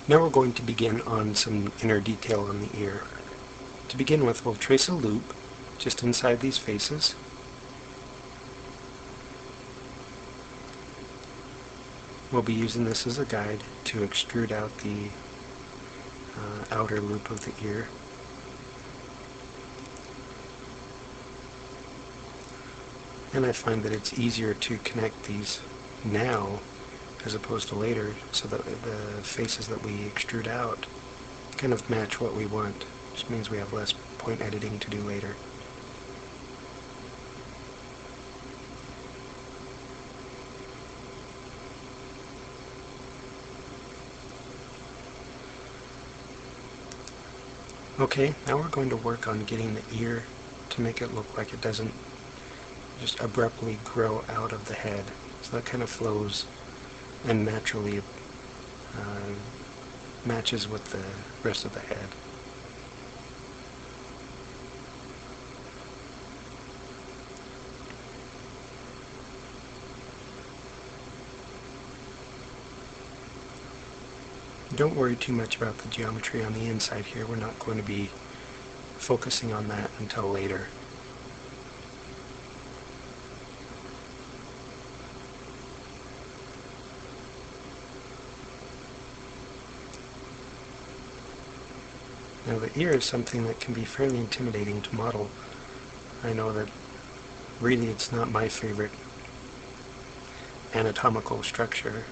Now we're going to begin on some inner detail on the ear. To begin with, we'll trace a loop just inside these faces. We'll be using this as a guide to extrude out the outer loop of the ear. And I find that it's easier to connect these now as opposed to later, so that the faces that we extrude out kind of match what we want. Which means we have less point editing to do later. Okay, now we're going to work on getting the ear to make it look like it doesn't just abruptly grow out of the head. So that kind of flows and naturally matches with the rest of the head. Don't worry too much about the geometry on the inside here. We're not going to be focusing on that until later. Now the ear is something that can be fairly intimidating to model. I know that really it's not my favorite anatomical structure.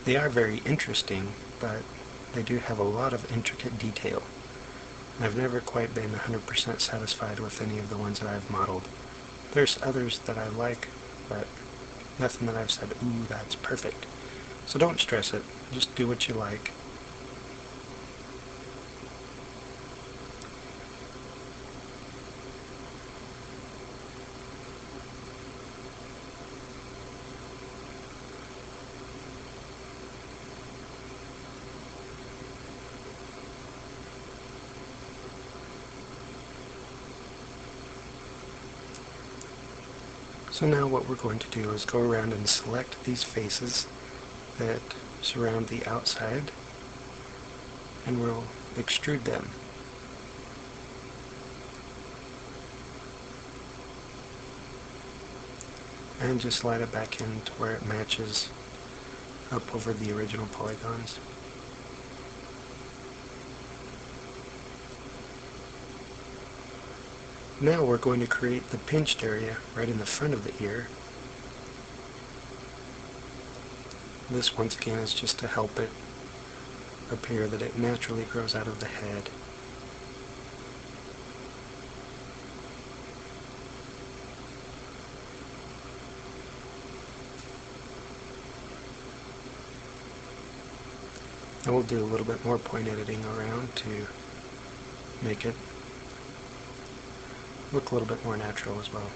They are very interesting, but they do have a lot of intricate detail. I've never quite been 100% satisfied with any of the ones that I've modeled. There's others that I like, but nothing that I've said, ooh, that's perfect. So don't stress it. Just do what you like. So now what we're going to do is go around and select these faces that surround the outside, and we'll extrude them. And just slide it back in to where it matches up over the original polygons. Now we're going to create the pinched area right in the front of the ear. This once again is just to help it appear that it naturally grows out of the head. I will do a little bit more point editing around to make it look a little bit more natural as well.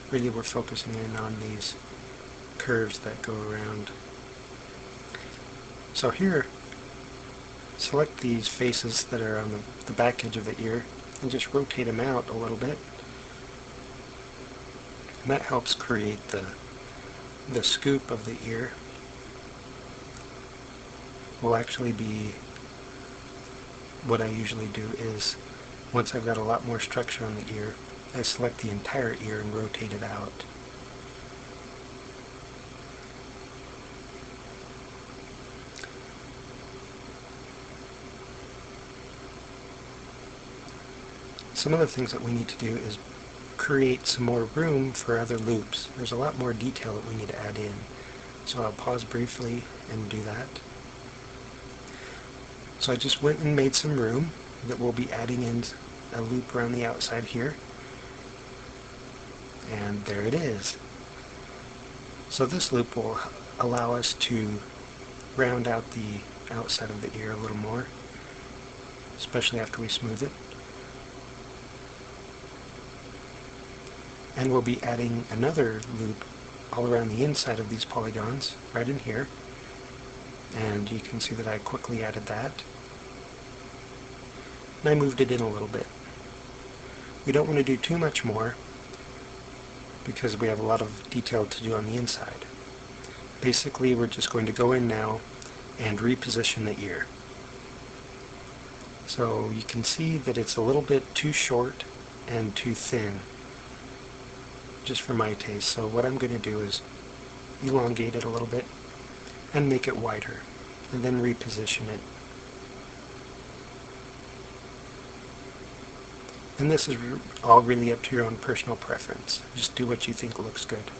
Really we're focusing in on these curves that go around. So here, select these faces that are on the back edge of the ear and just rotate them out a little bit. And that helps create the scoop of the ear. Will actually be what I usually do is, once I've got a lot more structure on the ear, I select the entire ear and rotate it out. Some of the things that we need to do is create some more room for other loops. There's a lot more detail that we need to add in. So I'll pause briefly and do that. So I just went and made some room that we'll be adding in a loop around the outside here. And there it is. So this loop will allow us to round out the outside of the ear a little more, especially after we smooth it. And we'll be adding another loop all around the inside of these polygons, right in here. And you can see that I quickly added that. And I moved it in a little bit. We don't want to do too much more because we have a lot of detail to do on the inside. Basically, we're just going to go in now and reposition the ear. So you can see that it's a little bit too short and too thin, just for my taste. So what I'm going to do is elongate it a little bit and make it wider, and then reposition it. And this is all really up to your own personal preference. Just do what you think looks good.